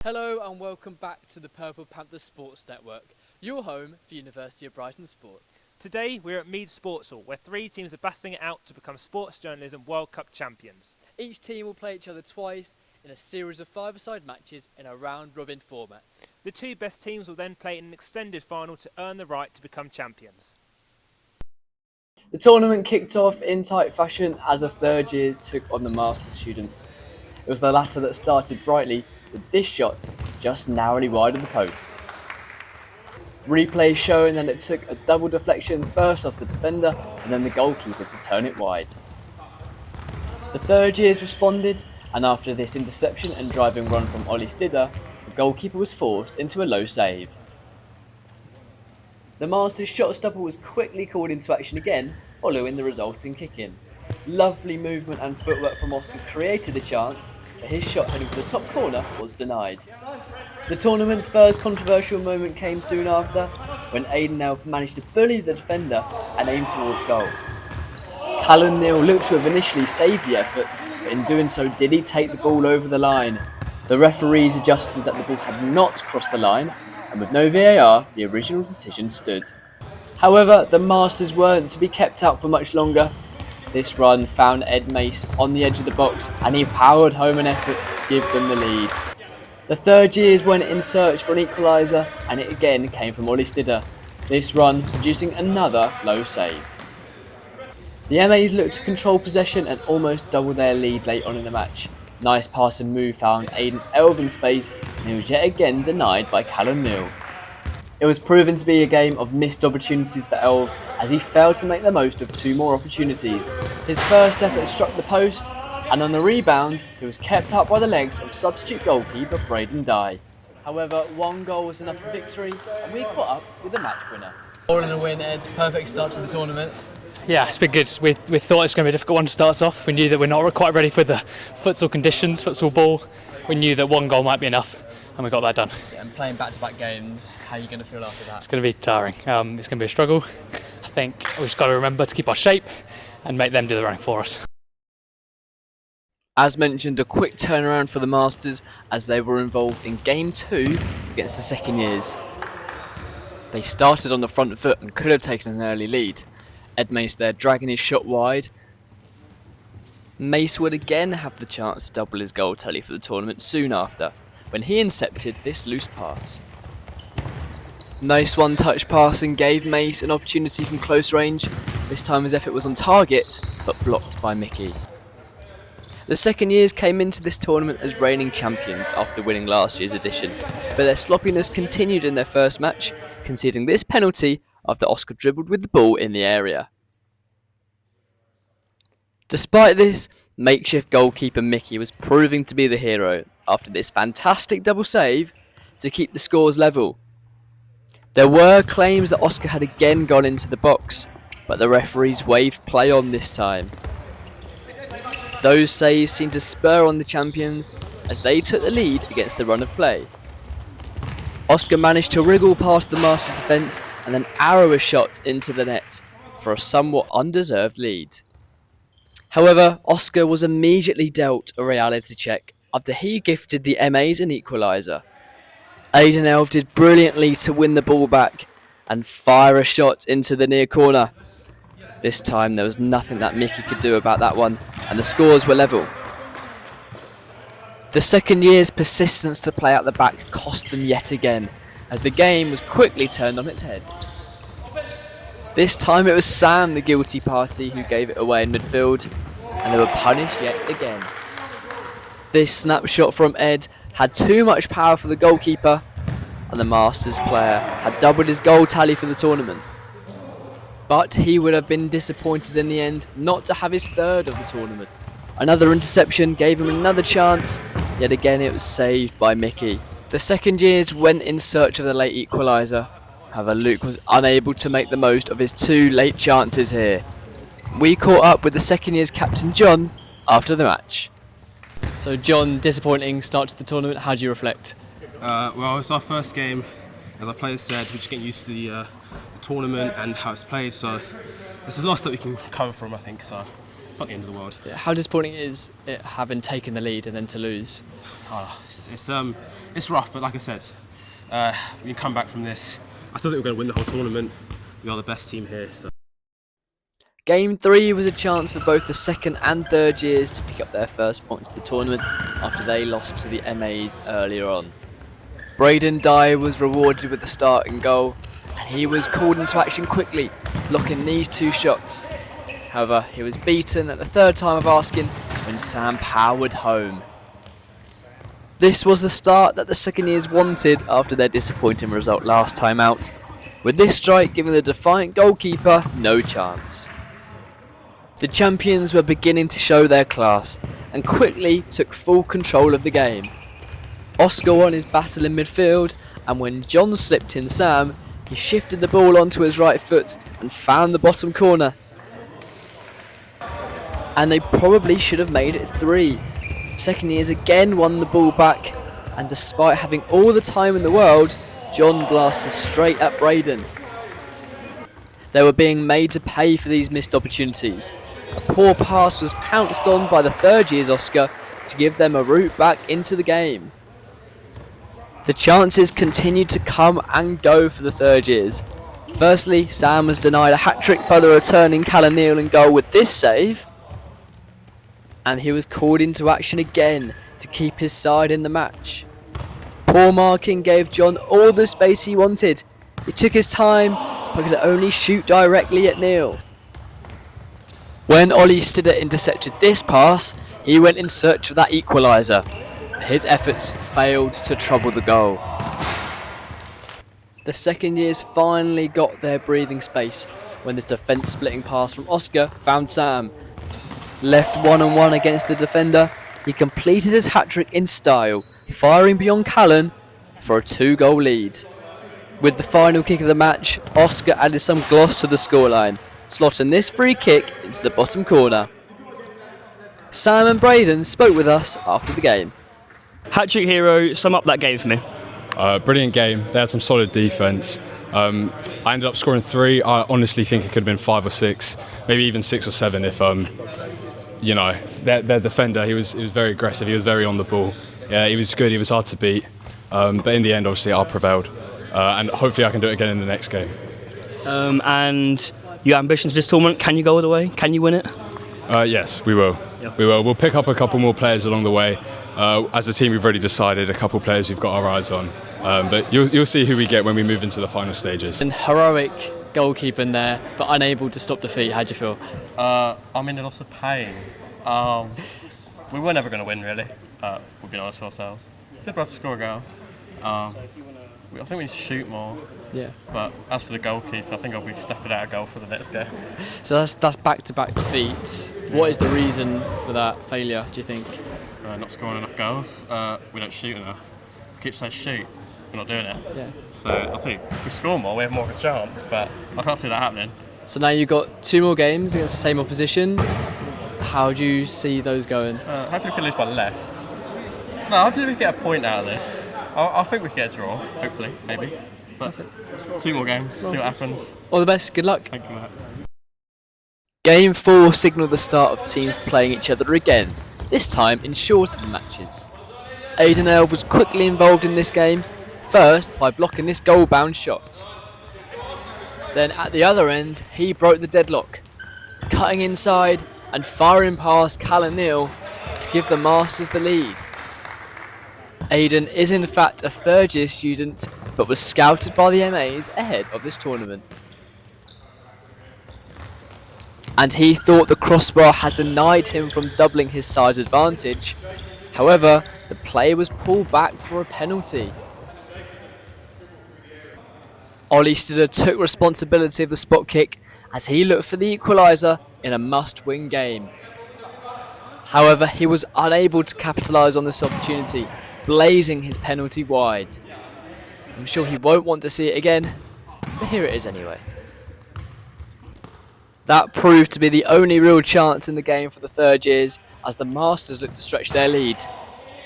Hello and welcome back to the Purple Panther Sports Network, your home for University of Brighton Sport. Today we're at Mead Sports Hall, where three teams are battling it out to become Sports Journalism World Cup champions. Each team will play each other twice in a series of five-a-side matches in a round-robin format. The two best teams will then play in an extended final to earn the right to become champions. The tournament kicked off in tight fashion as the third years took on the Masters students. It was the latter that started brightly, with this shot just narrowly wide of the post. Replay showing that it took a double deflection first off the defender and then the goalkeeper to turn it wide. The third years responded, and after this interception and driving run from Ollie Stidder, the goalkeeper was forced into a low save. The Masters shot stopper was quickly called into action again following the resulting kick-in. Lovely movement and footwork from Oscar created a chance, but his shot heading for the top corner was denied. The tournament's first controversial moment came soon after, when Aidan Elf managed to bully the defender and aim towards goal. Callum Neal looked to have initially saved the effort, but in doing so did he take the ball over the line. The referees adjusted that the ball had not crossed the line, and with no VAR, the original decision stood. However, the Masters weren't to be kept up for much longer. This run found Ed Mace on the edge of the box, and he powered home an effort to give them the lead. The third years went in search for an equaliser, and it again came from Ollie Stidder, this run producing another low save. The MAs looked to control possession and almost double their lead late on in the match. Nice pass and move found Aidan Elf in space, and he was yet again denied by Callum Neal. It was proven to be a game of missed opportunities for Elf, as he failed to make the most of two more opportunities. His first effort struck the post, and on the rebound, he was kept up by the legs of substitute goalkeeper Braden Dye. However, one goal was enough for victory, and we caught up with the match winner. All in a win, Ed. Perfect start to the tournament. Yeah, it's been good. We thought it was going to be a difficult one to start us off. We knew that we're not quite ready for the futsal conditions, futsal ball. We knew that one goal might be enough, and we got that done. Yeah, and playing back-to-back games, how are you going to feel after that? It's going to be tiring. It's going to be a struggle. I think we've just got to remember to keep our shape and make them do the running for us. As mentioned, a quick turnaround for the Masters as they were involved in Game 2 against the second years. They started on the front foot and could have taken an early lead. Ed Mace there dragging his shot wide. Mace would again have the chance to double his goal tally for the tournament soon after, when he intercepted this loose pass. Nice one-touch passing gave Mace an opportunity from close range. This time his effort was on target, but blocked by Mickey. The second years came into this tournament as reigning champions after winning last year's edition, but their sloppiness continued in their first match, conceding this penalty after Oscar dribbled with the ball in the area. Despite this, makeshift goalkeeper Mickey was proving to be the hero after this fantastic double save to keep the scores level. There were claims that Oscar had again gone into the box, but the referees waved play on this time. Those saves seemed to spur on the champions as they took the lead against the run of play. Oscar managed to wriggle past the Masters defence and then arrow a shot into the net for a somewhat undeserved lead. However, Oscar was immediately dealt a reality check after he gifted the MAs an equaliser. Aidan Elf did brilliantly to win the ball back and fire a shot into the near corner. This time there was nothing that Mickey could do about that one, and the scores were level. The second year's persistence to play out the back cost them yet again, as the game was quickly turned on its head. This time it was Sam, the guilty party, who gave it away in midfield, and they were punished yet again. This snapshot from Ed had too much power for the goalkeeper, and the Masters player had doubled his goal tally for the tournament. But he would have been disappointed in the end not to have his third of the tournament. Another interception gave him another chance, yet again it was saved by Mickey. The second years went in search of the late equaliser, however Luke was unable to make the most of his two late chances here. We caught up with the second year's captain John after the match. So John, disappointing start to the tournament, how do you reflect? Well, it's our first game. As our players said, we're just getting used to the tournament and how it's played, so it's a loss that we can recover from, I think. So not the end of the world. Yeah, how disappointing is it having taken the lead and then to lose? It's rough, but like I said, we can come back from this. I still think we're going to win the whole tournament. We are the best team here. So. Game 3 was a chance for both the second and third years to pick up their first points of the tournament after they lost to the MAs earlier on. Braden Dye was rewarded with the starting goal, and he was called into action quickly, blocking these 2 shots. However, he was beaten at the third time of asking when Sam powered home. This was the start that the second years wanted after their disappointing result last time out, with this strike giving the defiant goalkeeper no chance. The champions were beginning to show their class and quickly took full control of the game. Oscar won his battle in midfield, and when John slipped in Sam, he shifted the ball onto his right foot and found the bottom corner. And they probably should have made it 3. Second years again won the ball back, and despite having all the time in the world, John blasted straight at Braden. They were being made to pay for these missed opportunities. A poor pass was pounced on by the third year's Oscar to give them a route back into the game. The chances continued to come and go for the third years. Firstly, Sam was denied a hat-trick by the returning Callum Neal in goal with this save, and he was called into action again to keep his side in the match. Poor marking gave John all the space he wanted. He took his time, but could only shoot directly at Neal. When Ollie Stidder intercepted this pass, he went in search of that equaliser. His efforts failed to trouble the goal. The second years finally got their breathing space when this defence-splitting pass from Oscar found Sam. Left 1-on-1 against the defender, he completed his hat-trick in style, firing beyond Callan for a 2-goal lead. With the final kick of the match, Oscar added some gloss to the scoreline, slotting this free kick into the bottom corner. Sam and Braden spoke with us after the game. Hat-trick hero, sum up that game for me. Brilliant game. They had some solid defence. I ended up scoring 3. I honestly think it could have been 5 or 6, maybe even 6 or 7 if, their defender, he was very aggressive, he was very on the ball. Yeah, he was good, he was hard to beat. But in the end, obviously, I prevailed. And hopefully I can do it again in the next game. And your ambitions for this tournament, can you go all the way? Can you win it? Yes, we will. Yeah. We will. We'll pick up a couple more players along the way. As a team, we've already decided a couple of players we've got our eyes on. But you'll see who we get when we move into the final stages. And heroic goalkeeping there, but unable to stop defeat. How do you feel? I'm in a lot of pain. We were never going to win, really. We've been honest with ourselves. Did for us to score a goal. I think we need to shoot more. Yeah. But as for the goalkeeper, I think I'll be stepping out of goal for the next game. So that's back-to-back defeats. What is the reason for that failure, do you think? Not scoring enough goals. We don't shoot enough. We keep saying shoot. We're not doing it. Yeah. So I think if we score more, we have more of a chance. But I can't see that happening. So now you've got 2 more games against the same opposition. How do you see those going? Hopefully we can lose by less. No, hopefully we get a point out of this. I think we can get a draw, hopefully, maybe. But 2 more games, see what happens. All the best, good luck. Thank you, Matt. Game 4 signalled the start of teams playing each other again, this time in shorter matches. Aidan Elve was quickly involved in this game, first by blocking this goal-bound shot. Then at the other end, he broke the deadlock, cutting inside and firing past Callum Neal to give the Masters the lead. Aidan is in fact a third-year student, but was scouted by the MAs ahead of this tournament. And he thought the crossbar had denied him from doubling his side's advantage. However, the play was pulled back for a penalty. Ollie Stidder took responsibility of the spot kick as he looked for the equaliser in a must-win game. However, he was unable to capitalise on this opportunity, blazing his penalty wide. I'm sure he won't want to see it again, but here it is anyway. That proved to be the only real chance in the game for the third years as the Masters looked to stretch their lead.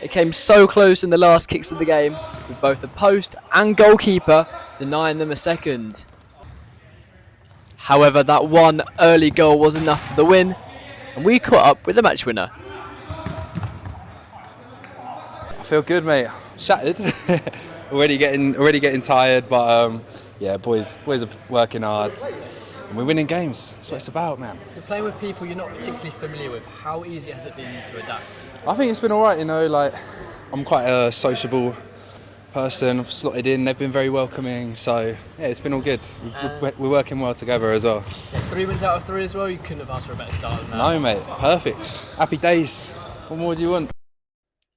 It came so close in the last kicks of the game, with both the post and goalkeeper denying them a second. However, that one early goal was enough for the win, and we caught up with the match winner. I feel good, mate. Shattered. already getting tired, but yeah, boys are working hard, and we're winning games. That's what it's about, man. You're playing with people you're not particularly familiar with. How easy has it been to adapt? I think it's been all right. You know, like I'm quite a sociable person. I've slotted in. They've been very welcoming, so yeah, it's been all good. We're working well together as well. Yeah, 3 wins out of 3 as well. You couldn't have asked for a better start than that. No, mate, perfect. Happy days. What more do you want?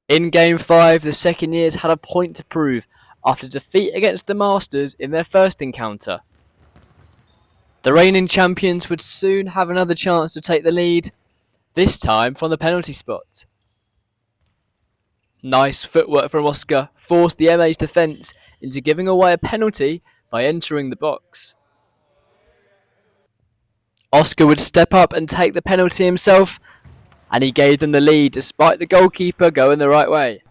In Game 5, the second years had a point to prove after defeat against the Masters in their first encounter. The reigning champions would soon have another chance to take the lead, this time from the penalty spot. Nice footwork from Oscar forced the MA's defence into giving away a penalty by entering the box. Oscar would step up and take the penalty himself, and he gave them the lead despite the goalkeeper going the right way.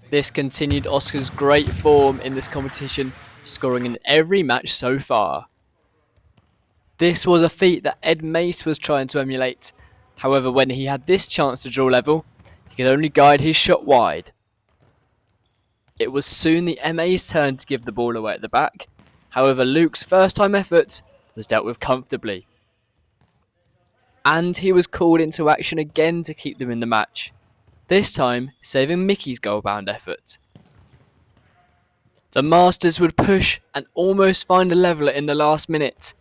This continued Oscar's great form in this competition, scoring in every match so far. This was a feat that Ed Mace was trying to emulate. However, when he had this chance to draw level, he could only guide his shot wide. It was soon the MA's turn to give the ball away at the back. However, Luke's first time effort was dealt with comfortably. And he was called into action again to keep them in the match, this time saving Mickey's goal-bound effort. The Masters would push and almost find a leveller in the last minute,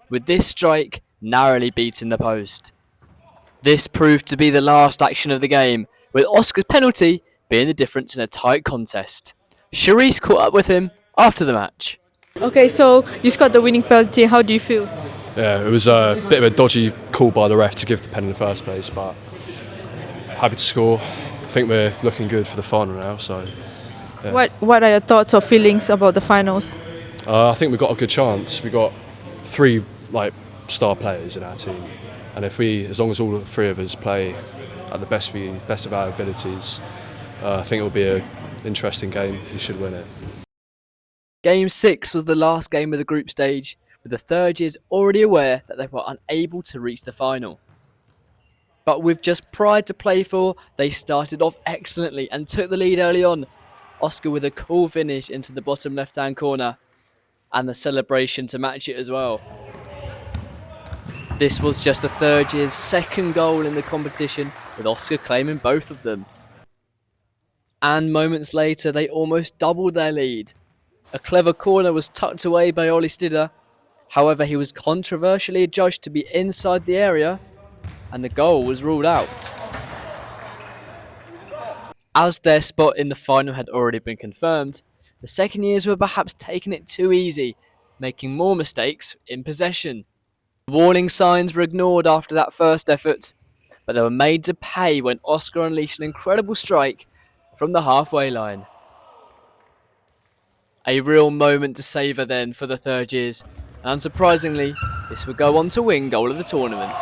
with this strike narrowly beating the post. This proved to be the last action of the game, with Oscar's penalty being the difference in a tight contest. Charisse caught up with him after the match. Okay, so you scored the winning penalty. How do you feel? Yeah, it was a bit of a dodgy call by the ref to give the pen in the first place, but happy to score. I think we're looking good for the final now. So, yeah. What are your thoughts or feelings about the finals? I think we've got a good chance. We've got 3 star players in our team, and as long as all 3 of us play at the best of our abilities, I think it'll be an interesting game. We should win it. Game 6 was the last game of the group stage, with the third years already aware that they were unable to reach the final. But with just pride to play for, they started off excellently and took the lead early on. Oscar with a cool finish into the bottom left-hand corner, and the celebration to match it as well. This was just the third year's second goal in the competition, with Oscar claiming both of them. And moments later, they almost doubled their lead. A clever corner was tucked away by Ollie Stidder. However, he was controversially adjudged to be inside the area, and the goal was ruled out. As their spot in the final had already been confirmed, the second years were perhaps taking it too easy, making more mistakes in possession. Warning signs were ignored after that first effort, but they were made to pay when Oscar unleashed an incredible strike from the halfway line. A real moment to savour then for the third years, and unsurprisingly, this would go on to win goal of the tournament.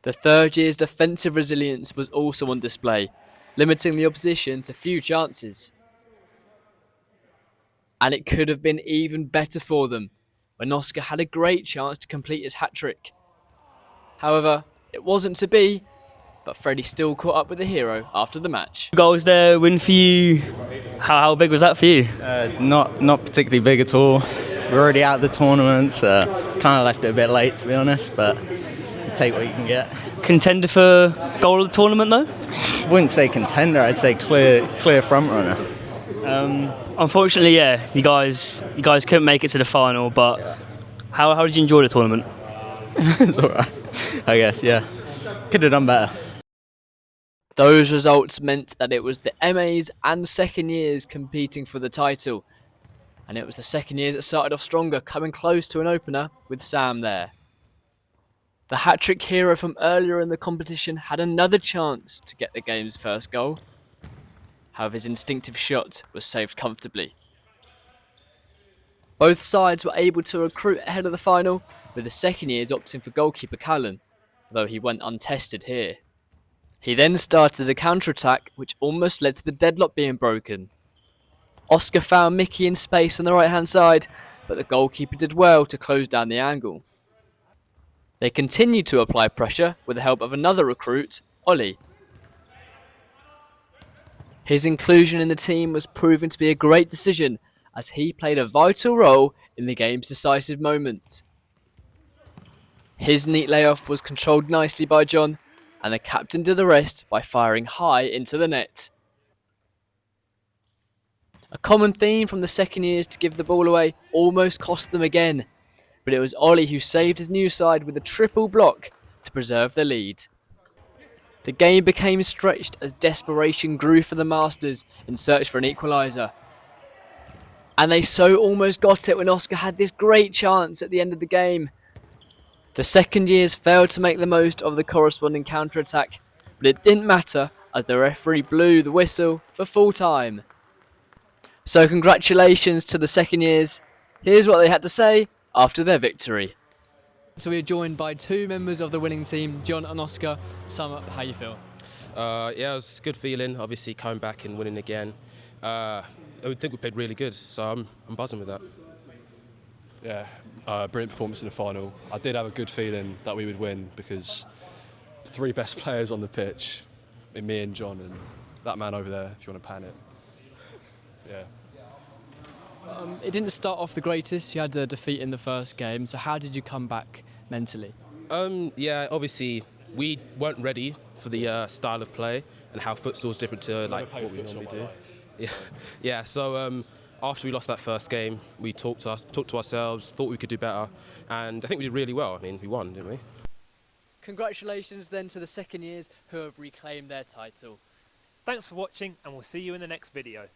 The third year's defensive resilience was also on display, limiting the opposition to few chances. And it could have been even better for them when Oscar had a great chance to complete his hat-trick. However, it wasn't to be, but Freddie still caught up with the hero after the match. Goals there, win for you. How big was that for you? Not particularly big at all. We're already out of the tournament, so kind of left it a bit late to be honest, but you take what you can get. Contender for goal of the tournament though? I wouldn't say contender, I'd say clear front runner. Unfortunately, yeah, you guys couldn't make it to the final, but how did you enjoy the tournament? It's alright, I guess, yeah. Could have done better. Those results meant that it was the MAs and second years competing for the title. And it was the second years that started off stronger, coming close to an opener with Sam there. The hat-trick hero from earlier in the competition had another chance to get the game's first goal. However, his instinctive shot was saved comfortably. Both sides were able to recruit ahead of the final, with the second years opting for goalkeeper Callan, though he went untested here. He then started a counter-attack which almost led to the deadlock being broken. Oscar found Mickey in space on the right hand side, but the goalkeeper did well to close down the angle. They continued to apply pressure with the help of another recruit, Ollie. His inclusion in the team was proven to be a great decision as he played a vital role in the game's decisive moment. His neat layoff was controlled nicely by John, and the captain did the rest by firing high into the net. A common theme from the second years to give the ball away almost cost them again, but it was Ollie who saved his new side with a triple block to preserve the lead. The game became stretched as desperation grew for the Masters in search for an equaliser. And they so almost got it when Oscar had this great chance at the end of the game. The second years failed to make the most of the corresponding counter-attack, but it didn't matter as the referee blew the whistle for full time. So congratulations to the second years. Here's what they had to say after their victory. So we are joined by two members of the winning team, John and Oscar. Sum up how you feel. Yeah, it was a good feeling, obviously coming back and winning again. I would think we played really good, so I'm buzzing with that. Yeah, brilliant performance in the final. I did have a good feeling that we would win because the three best players on the pitch, me and John, and that man over there, if you want to pan it. Yeah. It didn't start off the greatest. You had a defeat in the first game, so how did you come back mentally? Yeah, obviously we weren't ready for the style of play and how futsal is different to like what we normally do. Yeah. So after we lost that first game, we talked to ourselves, thought we could do better, and I think we did really well. I mean, we won, didn't we? Congratulations then to the second years who have reclaimed their title. Thanks for watching, and we'll see you in the next video.